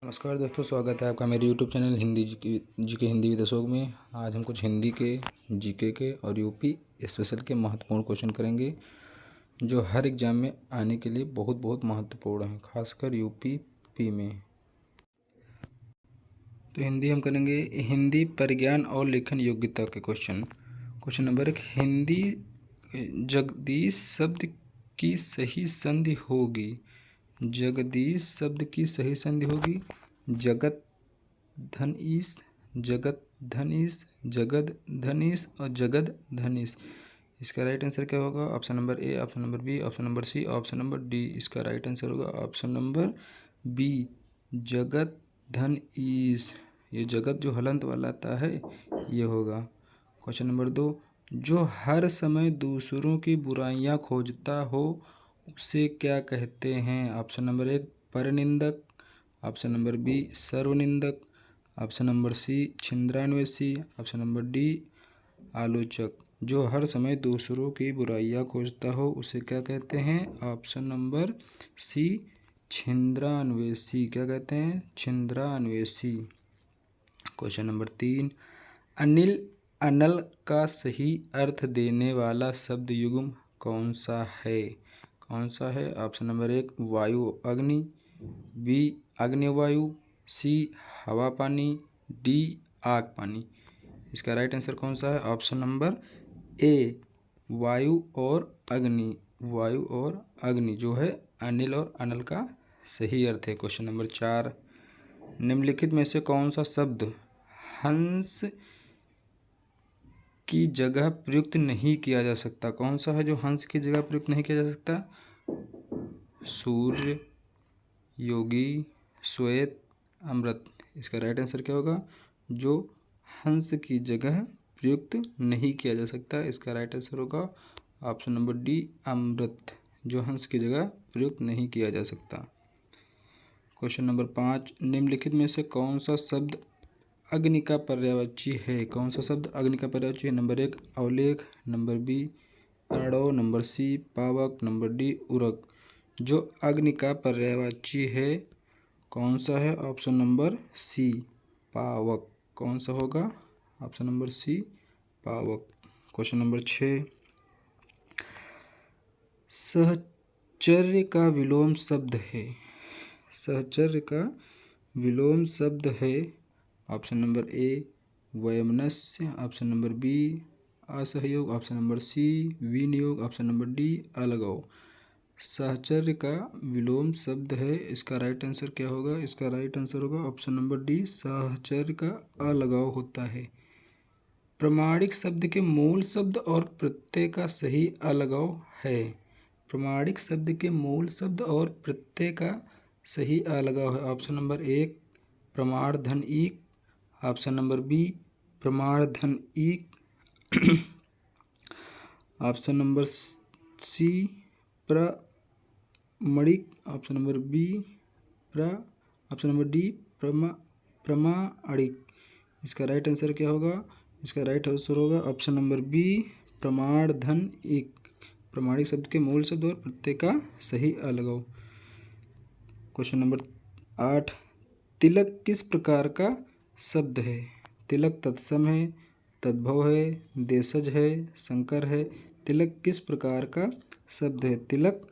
नमस्कार दोस्तों, स्वागत है आपका मेरे YouTube चैनल हिंदी जी के हिंदी विद अशोक में। आज हम कुछ हिंदी के, जीके के और यूपी स्पेशल के महत्वपूर्ण क्वेश्चन करेंगे जो हर एग्ज़ाम में आने के लिए बहुत बहुत महत्वपूर्ण हैं, खासकर यूपी पी में। तो हिंदी हम करेंगे हिंदी परिज्ञान और लेखन योग्यता के question. Question number 1, Hindi Jagdish शब्द की सही संधि होगी। जगदीश शब्द की सही संधि होगी जगत धनीश, जगत धनीश, जगद धनीश और जगद धनीश। इसका राइट आंसर क्या होगा? Option number A, option number B, option number C, option number D. इसका राइट आंसर होगा option number B, Jagat Dhanish. ये जगत जो हलंत वाला आता है ये होगा। क्वेश्चन नंबर 2, जो हर समय दूसरों की बुराइयां खोजता हो उसे क्या कहते हैं? ऑप्शन नंबर 1, परनिंदक, ऑप्शन नंबर बी, सर्वनिंदक, ऑप्शन नंबर सी, छिंद्रान्वेषी, ऑप्शन नंबर डी, आलोचक। जो हर समय दूसरों की बुराइयां खोजता हो उसे क्या कहते हैं? ऑप्शन नंबर सी, छिंद्रान्वेषी। क्या कहते हैं? छिंद्रान्वेषी। क्वेश्चन नंबर 3, अनिल अनल का सही अर्थ देने वाला शब्द युग्म कौन सा है? कौन सा है? ऑप्शन नंबर 1, वायु अग्नि, बी अग्नि वायु, सी हवा पानी, डी आग पानी। इसका राइट आंसर कौन सा है? ऑप्शन नंबर ए, वायु और अग्नि। वायु और अग्नि जो है अनिल और अनल का सही अर्थ है। क्वेश्चन नंबर 4, निम्नलिखित में से कौन सा शब्द हंस की जगह प्रयुक्त नहीं किया जा सकता? कौन सा है जो हंस की जगह प्रयुक्त नहीं किया जा सकता? सूर्य, योगी, श्वेत, अमृत। इसका राइट आंसर क्या होगा? जो हंस की जगह प्रयुक्त नहीं किया जा सकता, इसका राइट आंसर होगा ऑप्शन नंबर डी, अमृत। जो हंस की जगह प्रयुक्त नहीं किया जा सकता। क्वेश्चन नंबर 5, निम्नलिखित में से कौन सा शब्द अग्नि का पर्यायवाची है? कौन सा शब्द अग्नि का पर्यायवाची है? नंबर 1, अवलेख, नंबर बी, अरणव, नंबर सी, पावक, नंबर डी, उरग। जो अग्नि का पर्यायवाची है कौन सा है? ऑप्शन नंबर सी, पावक। कौन सा होगा? ऑप्शन नंबर सी, पावक। क्वेश्चन नंबर 6, सहचर्य का विलोम शब्द है। सहचर्य का विलोम शब्द है। ऑप्शन नंबर ए, वैमनस्य, ऑप्शन नंबर बी, असहयोग, ऑप्शन नंबर सी, विनियोग, ऑप्शन नंबर डी, अलगाव। सहचर्य का विलोम शब्द है। इसका राइट आंसर क्या होगा? इसका राइट आंसर होगा ऑप्शन नंबर डी, सहचर्य का अलगाव होता है। प्रमाणिक शब्द के मूल शब्द और प्रत्यय का सही अलगाव है। प्रमाणिक शब्द के मूल शब्द और प्रत्यय का सही अलगाव है। ऑप्शन नंबर 1, प्रमाण धन ईक, ऑप्शन नंबर बी, प्रमाण धन ईक, ऑप्शन नंबर सी, प्रमणिक, option number B, option number D, प्रमाणिक। इसका राइट आंसर क्या होगा? इसका राइट आंसर होगा ऑप्शन नंबर बी, प्रमाण धन ईक। प्रमाणिक शब्द के मूल शब्द और प्रत्यय का सही अलगाव। क्वेश्चन नंबर 8, तिलक किस प्रकार का शब्द है? तिलक तत्सम है, तद्भव है, देशज है, संकर है। तिलक किस प्रकार का शब्द है? तिलक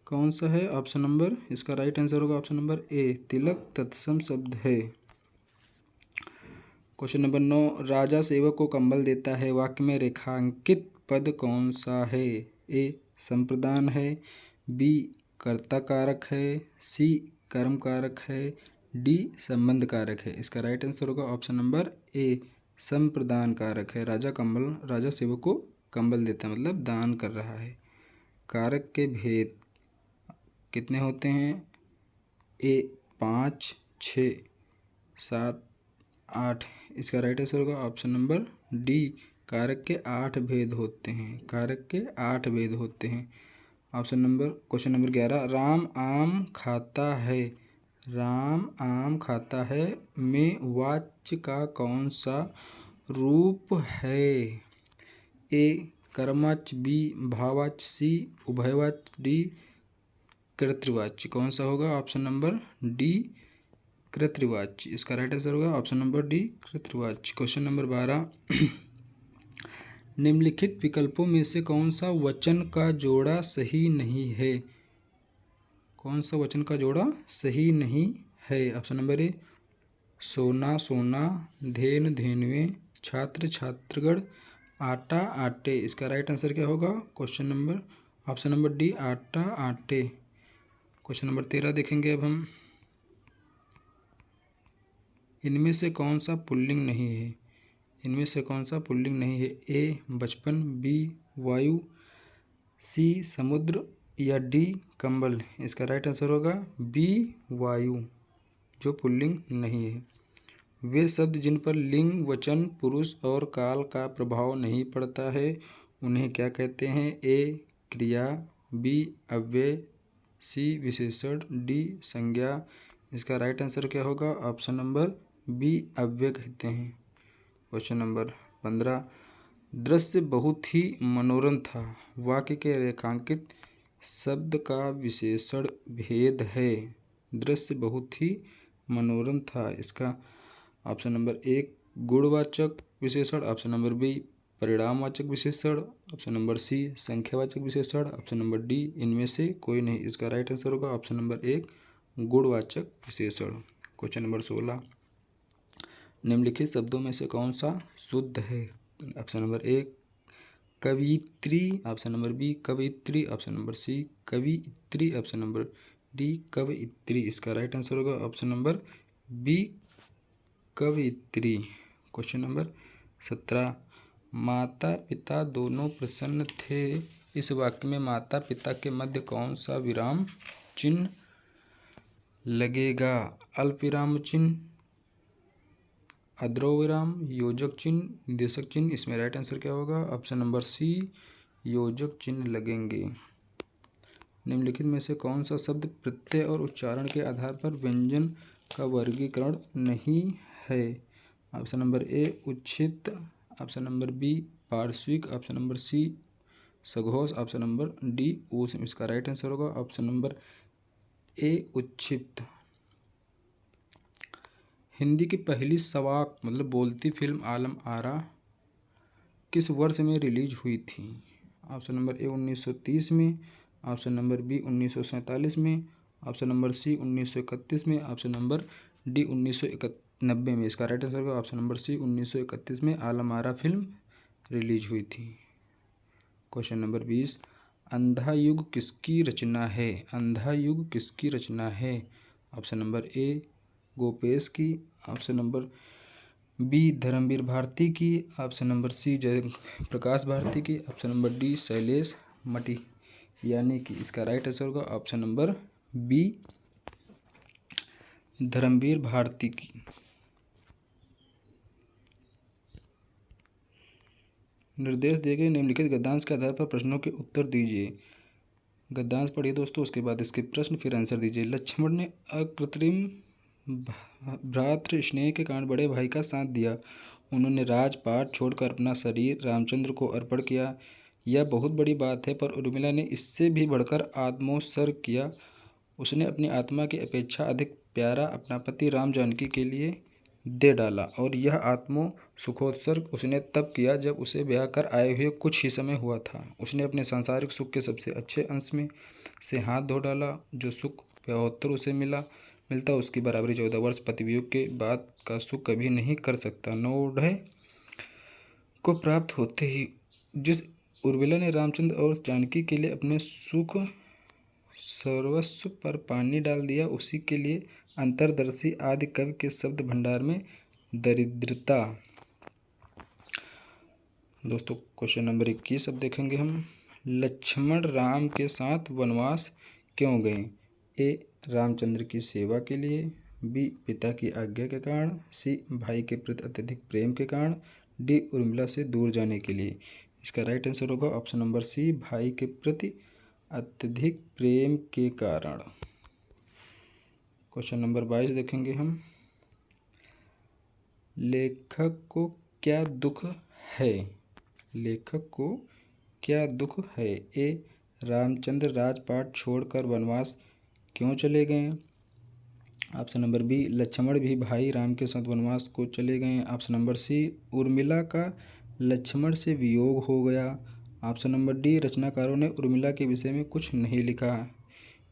कौन सा है? ऑप्शन नंबर, इसका राइट आंसर होगा ऑप्शन नंबर ए, तिलक तत्सम शब्द है। क्वेश्चन नंबर 9, राजा सेवक को कंबल देता है वाक्य में रेखांकित पद कौन सा है? ए, संप्रदान है, बी, कर्ता कारक है, सी, कर्म कारक है, डी, संबंध कारक है। इसका राइट आंसर होगा ऑप्शन नंबर ए, संप्रदान कारक है। राजा सेवक को कंबल देता है मतलब दान कर रहा है। कारक के भेद कितने होते हैं? ए, 5, 6, 7, 8। इसका राइट आंसर होगा ऑप्शन नंबर डी, कारक के 8 भेद होते हैं। कारक के 8 भेद होते हैं। क्वेश्चन नंबर 11, राम आम खाता है। राम आम खाता है में वाच्य का कौन सा रूप है? ए, कर्मवाच्य, बी, भाववाच्य, सी, उभयवाच्य, डी, कर्तृवाच्य। कौन सा होगा? ऑप्शन नंबर डी, कृतवाच्य। इसका राइट आंसर होगा ऑप्शन नंबर डी, कृतवाच्य। क्वेश्चन नंबर 12, निम्नलिखित विकल्पों में से कौन सा वचन का जोड़ा सही नहीं है? कौन सा वचन का जोड़ा सही नहीं है? ऑप्शन नंबर ए, सोना सोना, धेनु धेनुएं, छात्र छात्रगण, आटा आटे। इसका राइट आंसर क्या होगा? Question number option number D, आटा आटे। क्वेश्चन नंबर 13 देखेंगे अब हम। इनमें से कौन सा पुल्लिंग नहीं है? इनमें से कौन सा पुल्लिंग नहीं है? ए बचपन, बी वायु, सी समुद्र या डी कंबल। इसका राइट आंसर होगा बी वायु, जो पुल्लिंग नहीं है। वे शब्द जिन पर लिंग, वचन, पुरुष और काल का प्रभाव नहीं पड़ता है उन्हें क्या कहते हैं? ए क्रिया, बी अव्यय, सी विशेषण, डी संज्ञा। इसका राइट आंसर क्या होगा? ऑप्शन नंबर बी अव्यय कहते हैं। क्वेश्चन नंबर 15, दृश्य बहुत ही मनोरम था, वाक्य के रेखांकित शब्द का विशेषण भेद है। दृश्य बहुत ही मनोरम था, इसका ऑप्शन नंबर एक गुणवाचक विशेषण, ऑप्शन नंबर बी परिणामवाचक विशेषण, ऑप्शन नंबर सी संख्यावाचक विशेषण, ऑप्शन नंबर डी इनमें से कोई नहीं। इसका राइट आंसर होगा ऑप्शन नंबर एक गुणवाचक विशेषण। क्वेश्चन नंबर 16, निम्नलिखित शब्दों में से कौन सा शुद्ध है? ऑप्शन नंबर एक कवियत्री, ऑप्शन नंबर बी कवियत्री, ऑप्शन नंबर सी कवियत्री, ऑप्शन नंबर डी कवियत्री। इसका राइट आंसर होगा ऑप्शन नंबर बी कवियत्री। क्वेश्चन नंबर 17, माता पिता दोनों प्रसन्न थे, इस वाक्य में माता पिता के मध्य कौन सा विराम चिन्ह लगेगा? अल्प विराम चिन्ह, अद्रव विराम, योजक चिन्ह, निर्देशक चिन्ह। इसमें राइट आंसर क्या होगा? ऑप्शन नंबर सी योजक चिन्ह लगेंगे। निम्नलिखित में से कौन सा शब्द प्रत्यय और उच्चारण के आधार पर व्यंजन का वर्गीकरण नहीं है? ऑप्शन नंबर ए उच्छित, ऑप्शन नंबर बी पार्श्विक, ऑप्शन नंबर सी सघोष, ऑप्शन नंबर डी ऊष्म। इसका राइट आंसर होगा ऑप्शन नंबर ए उच्छित। हिंदी की पहली सवाक मतलब बोलती फिल्म आलम आरा किस वर्ष में रिलीज हुई थी? ऑप्शन नंबर ए 1930 में, ऑप्शन नंबर बी 1947 में, ऑप्शन नंबर सी 1931 में, ऑप्शन नंबर डी 1991 में। इसका राइट आंसर होगा ऑप्शन नंबर सी 1931 में आलम आरा फिल्म रिलीज हुई थी। क्वेश्चन नंबर 20, अंधा युग किसकी रचना है? अंधा युग किसकी रचना है? ऑप्शन नंबर ए गोपेश की, option number B Dharamvir Bharati की, ऑप्शन नंबर सी जय प्रकाश भारती की, ऑप्शन नंबर डी शैलेश मटी यानी कि। इसका राइट आंसर होगा option number B Dharamvir Bharati की। निर्देश दिए गए निम्नलिखित गद्यांश के आधार पर प्रश्नों के उत्तर दीजिए। गद्यांश पढ़िए दोस्तों, उसके बाद इसके प्रश्न फिर आंसर दीजिए। लक्ष्मण ने अकृत्रिम भ्रातृ स्नेह के कारण बड़े भाई का साथ दिया। उन्होंने राजपाट छोड़कर अपना शरीर रामचंद्र को अर्पण किया। यह बहुत बड़ी बात है, पर उर्मिला ने इससे भी बढ़कर आत्मोत्सर्ग किया। उसने अपनी आत्मा की अपेक्षा अधिक प्यारा अपना पति राम जानकी के लिए दे डाला, और यह आत्मो सुखोत्सर्ग उसने तब किया जब उसे ब्याह कर आए हुए कुछ ही समय हुआ था। उसने अपने सांसारिक सुख के सबसे अच्छे अंश में से हाथ धो डाला। जो सुख ब्याहोत्तर उसे मिलता उसकी बराबरी 14 वर्ष पतिवियोग के बाद का सुख कभी नहीं कर सकता। नौढ़ को प्राप्त होते ही जिस उर्मिला ने रामचंद्र और जानकी के लिए अपने सुख सर्वस्व पर पानी डाल दिया, उसी के लिए अंतरदर्शी आदि कवि के शब्द भंडार में दरिद्रता। दोस्तों क्वेश्चन नंबर 21 अब देखेंगे हम। लक्ष्मण राम के साथ वनवास क्यों गए? ए रामचंद्र की सेवा के लिए, बी पिता की आज्ञा के कारण, सी भाई के प्रति अत्यधिक प्रेम के कारण, डी उर्मिला से दूर जाने के लिए। इसका राइट आंसर होगा ऑप्शन नंबर सी भाई के प्रति अत्यधिक प्रेम के कारण। क्वेश्चन नंबर 22 देखेंगे हम। लेखक को क्या दुख है? लेखक को क्या दुख है? ए रामचंद्र राजपाट छोड़कर वनवास क्यों चले गए, ऑप्शन नंबर बी, लक्ष्मण भी भाई राम के साथ वनवास को चले गए। ऑप्शन नंबर सी, उर्मिला का लक्ष्मण से वियोग हो गया। ऑप्शन नंबर डी, रचनाकारों ने उर्मिला के विषय में कुछ नहीं लिखा।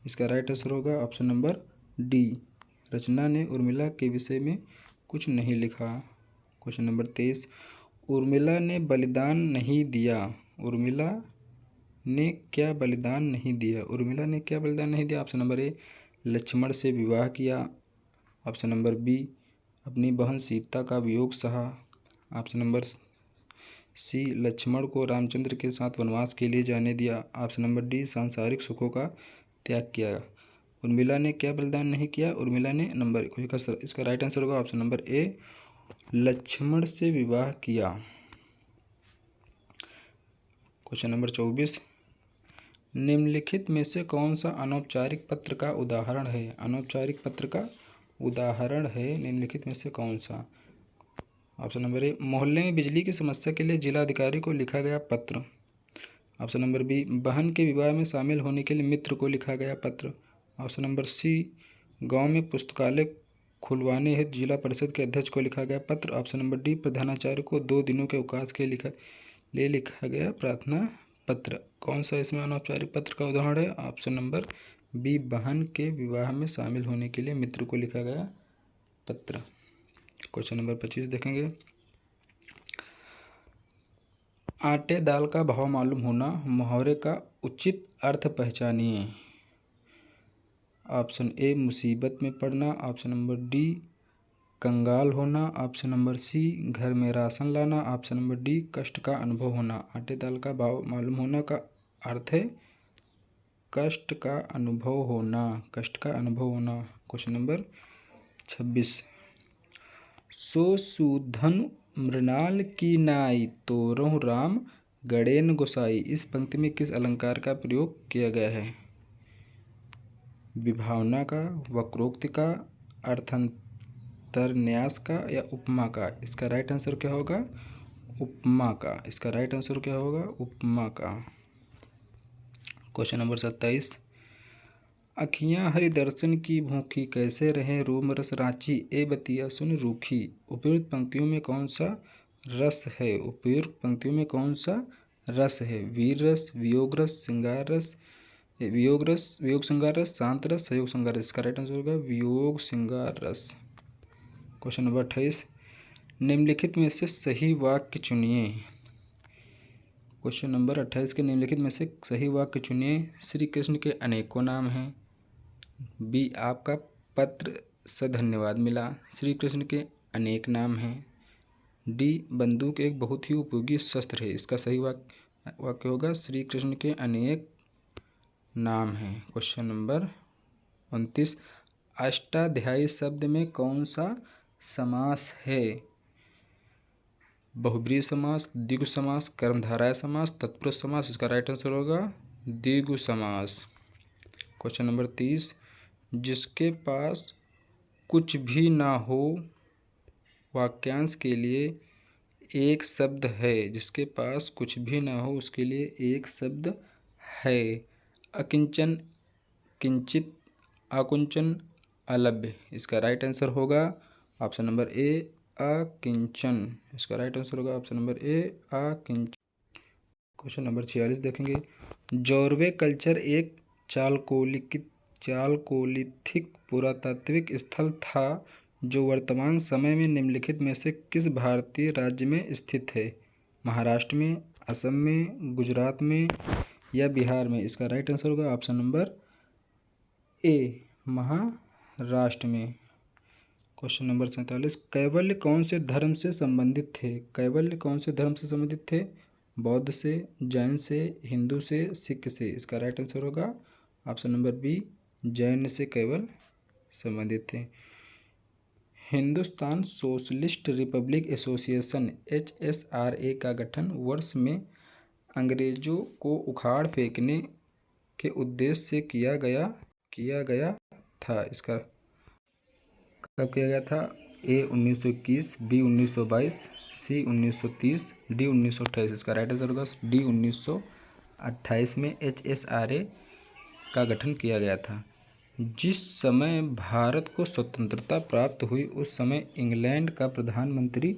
इसका राइट आंसर होगा ऑप्शन नंबर डी, रचना ने उर्मिला के विषय में कुछ नहीं लिखा। क्वेश्चन नंबर 23, उर्मिला ने बलिदान नहीं दिया। उर्मिला ने क्या बलिदान नहीं दिया? उर्मिला ने क्या बलिदान नहीं दिया? ऑप्शन नंबर ए, लक्ष्मण से विवाह किया। ऑप्शन नंबर बी, अपनी बहन सीता का वियोग सहा। ऑप्शन नंबर सी, लक्ष्मण को रामचंद्र के साथ वनवास के लिए जाने दिया। ऑप्शन नंबर डी, सांसारिक सुखों का त्याग किया। उर्मिला ने क्या बलिदान नहीं किया? उर्मिला ने इसका राइट आंसर होगा ऑप्शन नंबर ए, लक्ष्मण से विवाह किया। क्वेश्चन नंबर 24, निम्नलिखित में से कौन सा अनौपचारिक पत्र का उदाहरण है? अनौपचारिक पत्र का उदाहरण है निम्नलिखित में से कौन सा? ऑप्शन नंबर ए, मोहल्ले में बिजली की समस्या के लिए जिला अधिकारी को लिखा गया पत्र। ऑप्शन नंबर बी, बहन के विवाह में शामिल होने के लिए मित्र को लिखा गया पत्र। ऑप्शन नंबर सी, गांव में पुस्तकालय खुलवाने हेतु जिला परिषद के अध्यक्ष को लिखा गया पत्र। ऑप्शन नंबर डी, प्रधानाचार्य को 2 दिनों के अवकाश के लिए लिखा गया प्रार्थना पत्र। कौन सा इसमें अनौपचारिक पत्र का उदाहरण है? ऑप्शन नंबर बी, बहन के विवाह में शामिल होने के लिए मित्र को लिखा गया पत्र। क्वेश्चन नंबर 25 देखेंगे, आटे दाल का भाव मालूम होना, मुहावरे का उचित अर्थ पहचानिए। ऑप्शन ए, मुसीबत में पड़ना। ऑप्शन नंबर डी, कंगाल होना। ऑप्शन नंबर सी, घर में राशन लाना। ऑप्शन नंबर डी, कष्ट का अनुभव होना। आटे दाल का भाव मालूम होना का अर्थ है कष्ट का अनुभव होना, कष्ट का अनुभव होना। क्वेश्चन नंबर 26, सो सूधन मृणाल की नाई, तोरहु राम गणेन गोसाई। इस पंक्ति में किस अलंकार का प्रयोग किया गया है? विभावना का, वक्रोक्ति का, अर्थांतरन्यास का या उपमा का? इसका राइट आंसर क्या होगा? उपमा का। इसका राइट आंसर क्या होगा? उपमा का। क्वेश्चन नंबर 27, अखियाँ हरि दर्शन की भूखी, कैसे रहें रोम रस रांची, ए बतिया सुन रूखी। उपयुक्त पंक्तियों में कौन सा रस है? उपयुक्त पंक्तियों में कौन सा रस है? वीर रस, वियोग रस, श्रृंगार रस, वियोग श्रृंगार रस, शांत रस, सहयोग श्रृंगार रस। इसका राइट आंसर होगा वियोग श्रृंगार रस। क्वेश्चन नंबर 28, निम्नलिखित में से सही वाक्य चुनिए। क्वेश्चन नंबर 28 के निम्नलिखित में से सही वाक्य चुनिए। श्री कृष्ण के अनेकों नाम हैं। बी, आपका पत्र से धन्यवाद मिला। श्री कृष्ण के अनेक नाम हैं। डी, बंदूक एक बहुत ही उपयोगी शस्त्र है। इसका सही वाक्य होगा श्री कृष्ण के अनेक नाम हैं। क्वेश्चन नंबर 29, अष्टाध्यायी शब्द में कौन सा समास है? बहुब्रीहि समास, द्विगु समास, कर्मधारय समास, तत्पुरुष समास। इसका राइट आंसर होगा द्विगु समास। क्वेश्चन नंबर 30, जिसके पास कुछ भी ना हो, वाक्यांश के लिए एक शब्द है। जिसके पास कुछ भी ना हो उसके लिए एक शब्द है। अकिंचन, किंचित, आकुंचन, अलभ्य। इसका राइट आंसर होगा ऑप्शन नंबर ए, अकिंचन। इसका राइट आंसर होगा ऑप्शन नंबर ए, अकिंचन। क्वेश्चन नंबर 46 देखेंगे, जोरवे कल्चर एक चालकोलिथिक पुरातात्विक स्थल था जो वर्तमान समय में निम्नलिखित में से किस भारतीय राज्य में स्थित है? महाराष्ट्र में, असम में, गुजरात में या बिहार में? इसका राइट आंसर होगा ऑप्शन नंबर ए, महाराष्ट्र में। क्वेश्चन नंबर 47, कैवल्य कौन से धर्म से संबंधित थे? कैवल्य कौन से धर्म से संबंधित थे? बौद्ध से, जैन से, हिंदू से, सिख से? इसका राइट आंसर होगा ऑप्शन नंबर बी, जैन से कैवल्य संबंधित थे। Hindustan socialist Republic association HSRA का गठन वर्ष में अंग्रेजों को उखाड़ फेंकने के उद्देश्य से किया गया था। इसका कब किया गया था? ए 1921, बी 1922, सी 1930, डी 1928। इसका राइट आंसर होगा डी 1928 में HSRA का गठन किया गया था। जिस समय भारत को स्वतंत्रता प्राप्त हुई उस समय इंग्लैंड का प्रधानमंत्री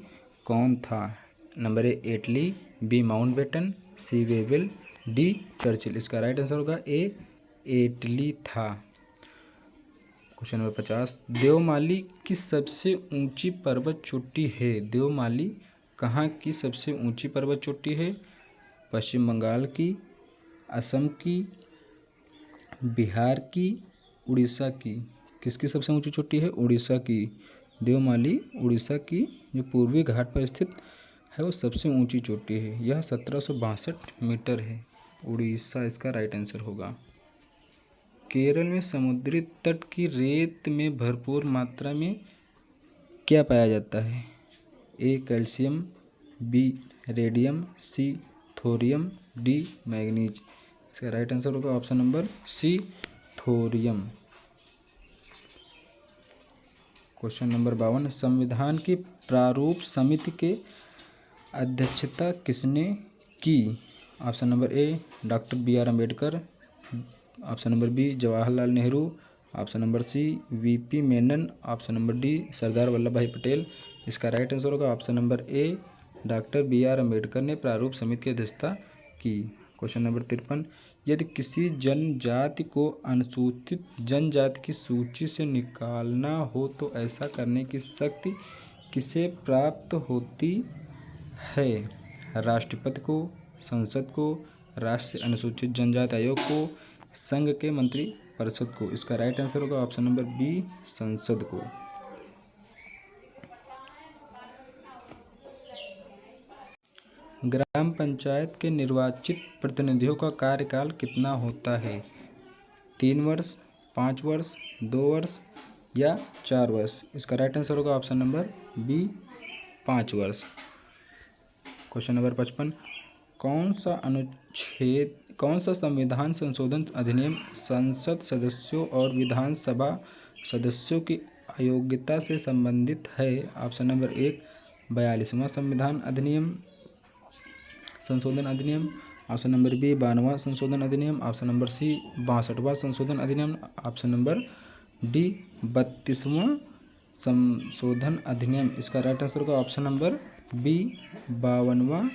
कौन था? Number A Attlee, B Mountbatten, C Wavell, D Churchill. इसका राइट आंसर होगा ए एटली था। क्वेश्चन नंबर 50, देवमाली की सबसे ऊंची पर्वत चोटी है? देवमाली कहाँ की सबसे ऊंची पर्वत चोटी है? पश्चिम बंगाल की, असम की, बिहार की, उड़ीसा की। किसकी सबसे ऊंची चोटी है? उड़ीसा की। देवमाली उड़ीसा की जो पूर्वी घाट पर स्थित है वो सबसे ऊंची चोटी है। यह 1762 मीटर है। उड़ीसा इसका राइट आंसर होगा। केरल में समुद्री तट की रेत में भरपूर मात्रा में क्या पाया जाता है? A calcium, B radium, C thorium, D manganese. इसका राइट आंसर होगा option number C thorium. Question number 52, संविधान की प्रारूप समिति के अध्यक्षता किसने की? Option number A doctor B R Ambedkar, option number B Jawaharlal Nehru, option number C VP Menon, option number D Sardar Vallabh Bhai Patel. इसका राइट आंसर होगा option number A doctor B R Ambedkar ने प्रारूप समिति की अध्यक्षता की। क्वेश्चन नंबर 53, यदि किसी जनजाति को अनुसूचित जनजाति की सूची से निकालना हो तो ऐसा करने की शक्ति किसे प्राप्त होती है? राष्ट्रपति को, संसद को, राष्ट्रीय अनुसूचित जनजाति आयोग को, संघ के मंत्री परिषद को। इसका राइट आंसर होगा ऑप्शन नंबर बी संसद को। ग्राम पंचायत के निर्वाचित प्रतिनिधियों का कार्यकाल कितना होता है? 3 वर्ष, 5 वर्ष, 2 वर्ष या 4 वर्ष। इसका राइट आंसर होगा ऑप्शन नंबर बी 5 वर्ष। क्वेश्चन नंबर 55, कौन सा संविधान संशोधन अधिनियम संसद सदस्यों और विधानसभा सदस्यों की अयोग्यता से संबंधित है? ऑप्शन नंबर 1 42वां संविधान अधिनियम संशोधन अधिनियम, ऑप्शन नंबर बी 92वां संशोधन अधिनियम, ऑप्शन नंबर सी 62वां संशोधन अधिनियम, ऑप्शन नंबर डी 32वां संशोधन अधिनियम। इसका राइट आंसर होगा ऑप्शन नंबर बी 52वां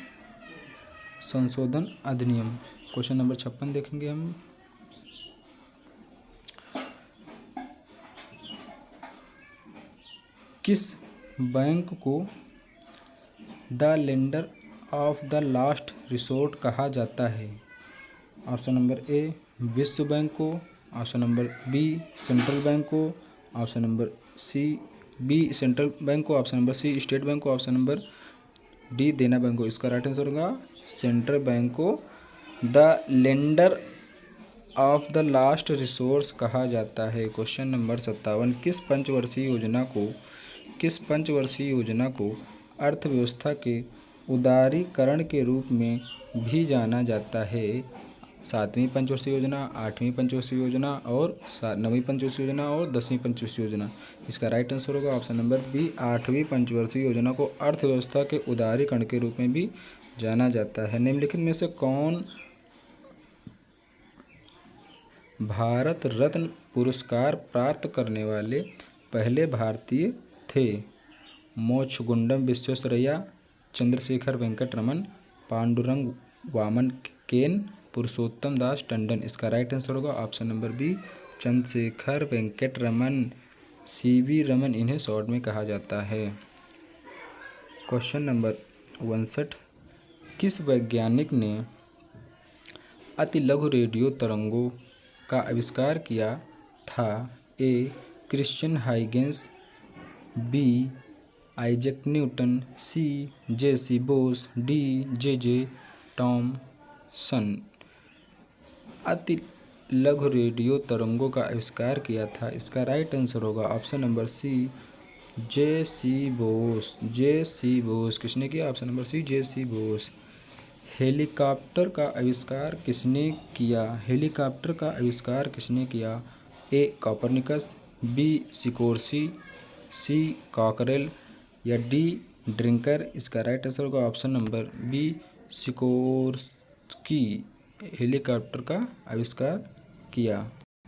संशोधन अधिनियम। क्वेश्चन नंबर 56 देखेंगे हम। किस बैंक को the lender of the last resort कहा जाता है? ऑप्शन नंबर ए विश्व बैंक को, option number B central bank को, option number C B central bank को, option number C state bank को, option number D Dena bank को। इसका राइट आंसर होगा सेंट्रल बैंक को the lender of the last resource कहा जाता है। क्वेश्चन नंबर 57, किस पंचवर्षीय योजना को अर्थव्यवस्था के उदारीकरण के रूप में भी जाना जाता है? 7वीं पंचवर्षीय योजना, 8वीं पंचवर्षीय योजना और 9वीं पंचवर्षीय योजना और 10वीं पंचवर्षीय योजना। इसका राइट आंसर होगा ऑप्शन नंबर बी 8वीं पंचवर्षीय योजना को अर्थव्यवस्था के उदारीकरण के रूप में भी जाना जाता है। निम्नलिखित में से कौन भारत रत्न पुरस्कार प्राप्त करने वाले पहले भारतीय थे? मोक्षगुंडम विश्वेश्वरैया, चंद्रशेखर वेंकट रमन, पांडुरंग वामन केन, पुरुषोत्तम दास टंडन। इसका राइट आंसर होगा option number B Chandrashekhar Venkata Raman, CV Raman इन्हें शॉर्ट में कहा जाता है। क्वेश्चन नंबर 59, किस वैज्ञानिक ने अति लघु रेडियो तरंगों का आविष्कार किया था? A Christian Huygens, B Isaac Newton, C J C. Bose, D J Thomson. अति लघु रेडियो तरंगों का आविष्कार किया था। इसका राइट आंसर होगा option number C J C. Bose. J C. Bose किसने किया? Option number C J C. Bose. Helicopter का आविष्कार किसने किया? A Copernicus, B Sikorsky, C Cockerell या डी ड्रिंकर। इसका राइट आंसर होगा option number B Sikorsky. Helicopter का आविष्कार किया।